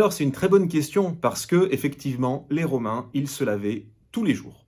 Alors c'est une très bonne question parce que effectivement, les Romains, ils se lavaient tous les jours.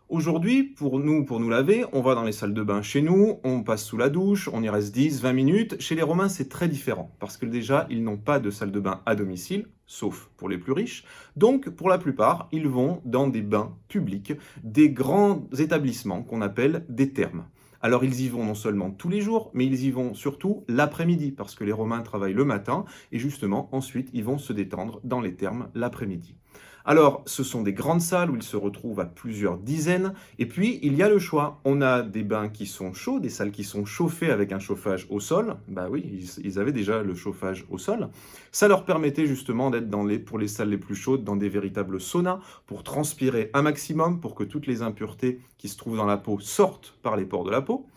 Aujourd'hui, pour nous laver, on va dans les salles de bain chez nous, on passe sous la douche, on y reste 10, 20 minutes. Chez les Romains, c'est très différent parce que déjà, ils n'ont pas de salle de bain à domicile, sauf pour les plus riches. Donc, pour la plupart, ils vont dans des bains publics, des grands établissements qu'on appelle des thermes. Alors, ils y vont non seulement tous les jours, mais ils y vont surtout l'après-midi parce que les Romains travaillent le matin et justement, ensuite, ils vont se détendre dans les thermes l'après-midi. Alors, ce sont des grandes salles où ils se retrouvent à plusieurs dizaines. Et puis, il y a le choix. On a des bains qui sont chauds, des salles qui sont chauffées avec un chauffage au sol. Bah oui, ils avaient déjà le chauffage au sol. Ça leur permettait justement d'être pour les salles les plus chaudes, dans des véritables saunas, pour transpirer un maximum, pour que toutes les impuretés qui se trouvent dans la peau sortent par les pores de la peau.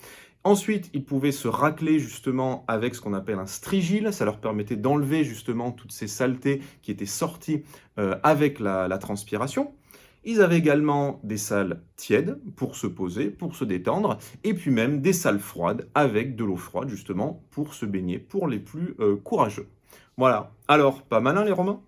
Ensuite, ils pouvaient se racler justement avec ce qu'on appelle un strigile. Ça leur permettait d'enlever justement toutes ces saletés qui étaient sorties avec la transpiration. Ils avaient également des salles tièdes pour se poser, pour se détendre, et puis même des salles froides avec de l'eau froide justement pour se baigner pour les plus courageux. Voilà. Alors, pas malin les Romains?